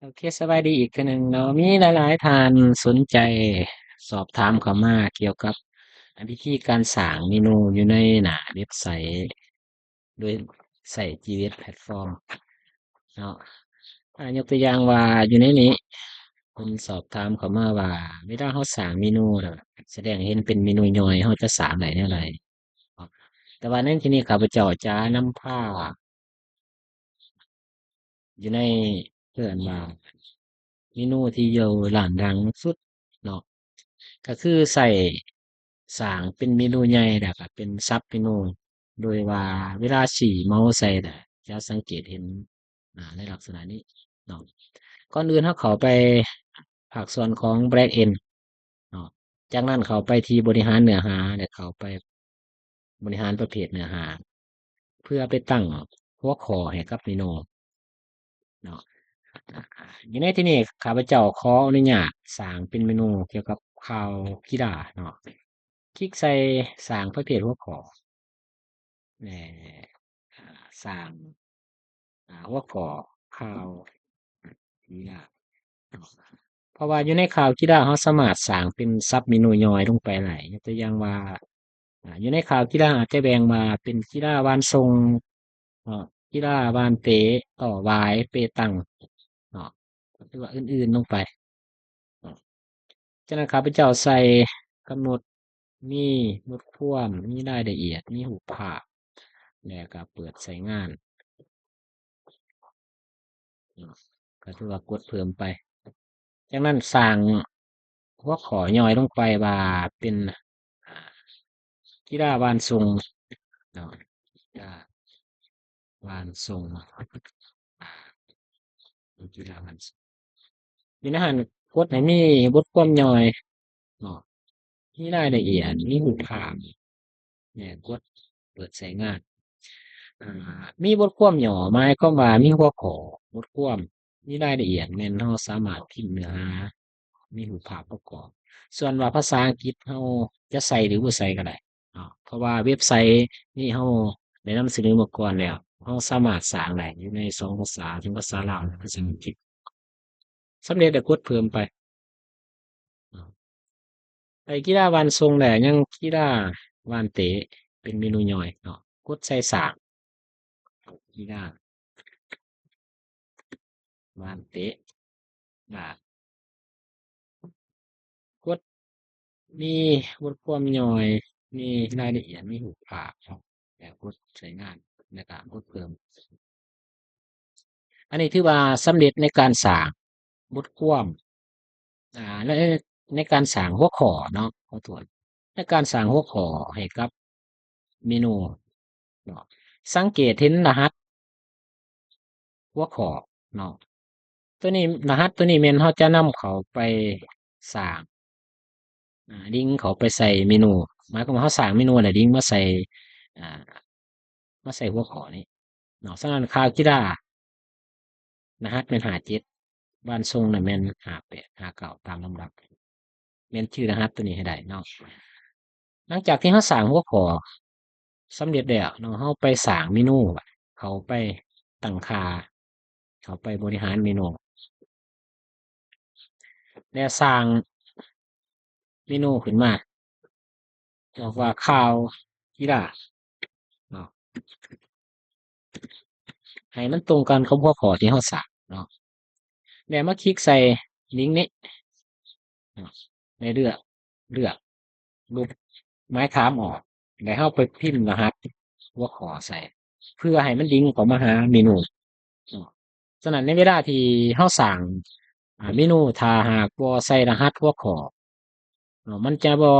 โอเคสบายดีอีกคนหนึ่งเนาะมีหลายๆท่านสนใจสอบถามเข้ามาเกี่ยวกับวิธีการสร้างเมนูอยู่ในหน้าเว็บไซต์โดยใส่ GWS Platform เนาะยกตัวอย่างว่าอยู่ในนี้คนสอบถามเข้ามาว่าเวลาเราสร้างเมนูน่ะแสดงให้เห็นเป็นเมนูย่อยเราจะสร้างได้แนวใดเนาะแต่ว่าในที่นี้ข้าพเจ้าจะนำพาอยู่ในเพื่อนว่าเมนูที่อยู่ร้านดังสุดเนาะ ก็คือใส่สร้างเป็นเมนูใหญ่แล้วก็เป็นซับเมนูโดยว่าเวลาฉี่เมาส์ใส่น่ะจะสังเกตเห็นในลักษณะนี้เนาะก่อนอื่นเราเข้าไปภาคส่วนของ Back End เนาะจากนั้นเข้าไปที่บริหารเนื้อหาแล้วเข้าไปบริหารประเภทเนื้อหาเพื่อไปตั้งหัวข้อให้กับเมนูเนาะอยู่ในที่นี้ข้าพเจ้าขออนุญาตสร้างเป็นเมนูเกี่ยวกับข่าวกีฬาเนาะ คลิกใส่สร้างประเภทหัวข้อแหน่สร้างหัวข้อข่าวกีฬาเพราะว่าอยู่ในข่าวกีฬาเราสามารถสร้างเป็นซับเมนูย่อยลงไปได้ยกตัวอย่างว่าอยู่ในข่าวกีฬาอาจจะแบ่งมาเป็นกีฬาวานทรงเนาะกีฬาวานเตะต่อวายเปตังเนาะหรือว่าอื่นๆลงไปเนาะจากนั้นข้าพเจ้าใส่กำหนดมีบทความมีรายละเอียดมีรูปภาพ แล้วก็เปิดใช้งานก็ถือว่ากดเพิ่มไปจากนั้นสร้างหัวข้อย่อยลงไปว่าเป็นอ่ากีฬาวานทรงเนาะกีฬาวานทรงกีฬาวานทรงมีอาหารกดให้มีบทความย่อยเนาะมีรายละเอียดมีรูปภาพเนี่ยกดเปิดใช้งานมีบทความย่อหมายความว่ามีหัวข้อบทความมีรายละเอียดแม่นเราสามารถพิมพ์เนื้อหา มีรูปภาพประกอบส่วนว่าภาษาอังกฤษเราจะใส่หรือบ่ใส่ก็ได้เพราะว่าเว็บไซต์นี่เราได้นำเสนอมาก่อนแล้วเราสามารถสร้างได้อยู่ในสองภาษาทั้งภาษาลาวและภาษาอังกฤษสำเร็จแล้วกดเพิ่มไปไอ้กีฬาวานทรงแหละยังกีฬาวานเตะเป็นเมนูย่อยเนาะกดใส่สร้างกีฬาวานเตะนะกดมีบทความย่อยมีรายละเอียดมีรูปภาพครับแล้วกดใช้งานในการกดเพิ่ม อันนี้ถือว่าสำเร็จในการสร้างบทความและในการสร้างหัวข้อเนาะขอโทษในการสร้างหัวข้อให้กับเมนูเนาะสังเกตเห็นรหัสหัวข้อเนาะตัวนี้รหัสตัวนี้แม่นเราจะนำเขาไปสร้างลิงก์เขาไปใส่เมนูหมายความว่าเราสร้างเมนูแล้วลิงก์มาใส่อ่ามาใส่หัวข้อนี้เนาะสำหรับข่าวกีฬารหัสแม่น57บ้านทรงน่ะแม่น58 59ตามลำดับ เมนชื่อรหัสตัวนี้ให้ได้เนาะหลังจากที่เราสร้างหัวข้อสำเร็จแล้วเนาะเราไปสร้างเมนูบัดเขาไปตั้งค่าเขาไปบริหารเมนูแล้วสร้างเมนูขึ้นมาบอกว่าข่าวกีฬาเนาะให้มันตรงกันกับหัวข้อที่เราสร้างเนาะแล้วมาคลิกใส่ลิงก์นี้เนาะในเลือกรูปไม้ค้ามออกแล้วเราไปพิมพ์รหัสหัวข้อใส่เพื่อให้มันลิงก์เข้ามาหาเมนู ฉะนั้นในเวลาที่เราสร้างเมนูถ้าหากบ่ใส่รหัสหัวข้อมันจะบ่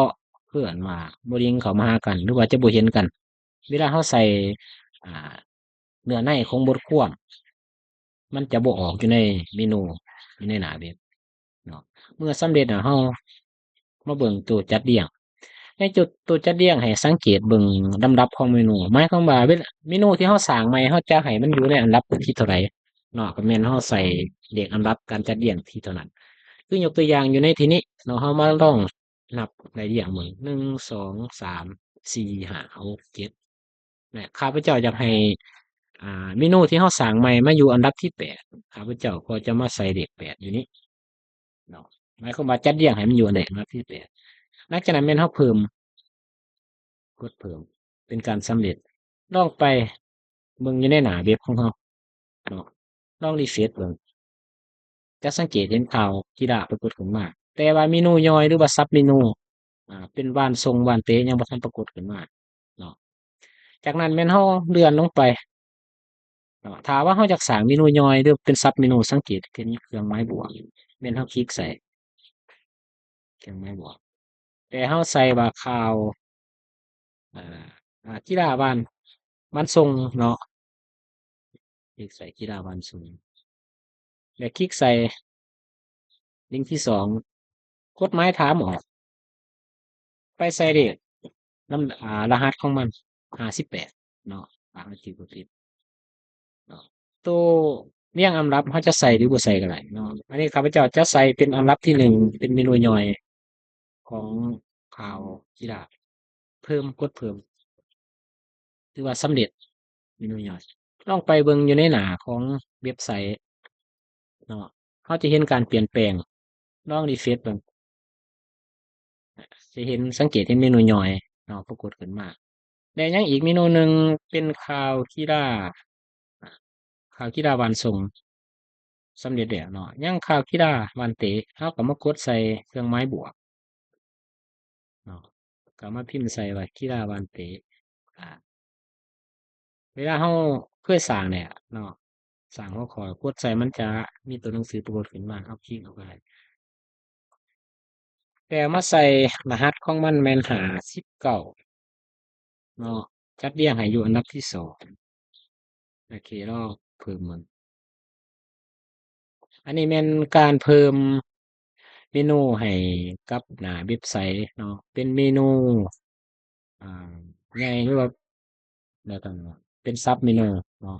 เพื่อนว่าบ่ลิงก์เข้ามาหากันหรือว่าจะบ่เห็นกันเวลาเราใส่อ่าเนื้อในของบทความมันจะบ่ออกอยู่ในเมนูอยู่ในหน้าเว็บเนาะเมื่อสำเร็จเรามาเบิ่งตัวจัดเรียงในจุดตัวจัดเรียงให้สังเกตเบิ่งลำดับของเมนูหมายความว่าเมนูที่เราสร้างใหม่เราจะให้มันอยู่ในอันดับที่เท่าไหร่ เนาะก็แม่นเราใส่เลขอันดับการจัดเรียงที่เท่านั้นคือยกตัวอย่างอยู่ในที่นี้เนาะเรามาลองนับรายละเอียดเบิ่ง1 2 3 4 5 6 7เนี่ยข้าพเจ้าอยากให้ เมนูที่เราสร้างใหม่มาอยู่อันดับที่8ข้าพเจ้าก็จะมาใส่เลข8อยู่นี้เนาะหมายความว่าจัดเรียงให้มันอยู่อันดับที่8หลังจากนั้นแม่นเราเพิ่มกดเพิ่มเป็นการสำเร็จลองไปเบิ่งอยู่ในหน้าเว็บของเราเนาะลองรีเฟรชเบิ่งจะสังเกตเห็นข่าวกีฬาปรากฏขึ้นมาแต่ว่าเมนูย่อยหรือว่าซับเมนูเป็นว่านทรงว่านเตะยังบ่ทันปรากฏขึ้นมาเนาะจากนั้นแม่นเราเลื่อนลงไปถ้าว่าเราอยากสร้างเมนูย่อยหรือเป็นซับเมนูสังเกตเห็นเครื่องไม้บวกแม่นเราคลิกใส่เครื่องไม้บวกแต่เราใส่ว่าข่าวอ่ากีฬาบ้านทรงเนาะคลิกใส่กีฬาบ้านทรงแล้วคลิกใส่ลิงก์ที่2กดไม้ถามออกไปใส่เลขนำรหัสของมัน58เนาะตามที่กดผิดเนาะตัวเรียงอันดับเราจะใส่หรือบ่ใส่ก็ได้เนาะอันนี้ข้าพเจ้าจะใส่เป็นอันดับที่1เป็นเมนูย่อยของข่าวกีฬาเพิ่มกดเพิ่มถือว่าสำเร็จเมนูย่อยลองไปเบิ่งอยู่ในหน้าของเว็บไซต์เนาะเราจะเห็นการเปลี่ยนแปลงลองรีเฟรชเบิ่งจะเห็นสังเกตเห็นเมนูย่อยเนาะปรากฏขึ้นมาแล้วยังอีกเมนูหนึ่งเป็นข่าวกีฬาข่าวกีฬาวันส่งสำเร็จแล้วเนาะยังข่าวกีฬาวันเตะเราก็มากดใส่เครื่องไม้บวกเนาะก็มาพิมพ์ใส่ว่ากีฬาวันเตะอ่าเวลาเราเคยสร้างเนี่ยเนาะสร้างหัวข้อกดใส่มันจะมีตัวหนังสือปรากฏขึ้นมาเอาคลิกเข้าไปแต่เอามาใส่รหัสของมันแม่น59เนาะจัดเรียงให้อยู่อันดับที่2โอเคเราเพิ่มมัน อันนี้แม่นการเพิ่มเมนูให้กับหน้าเว็บไซต์เนาะเป็นเมนูอ่าใหญ่หรือว่าแล้วกันเป็นซับเมนูเนาะ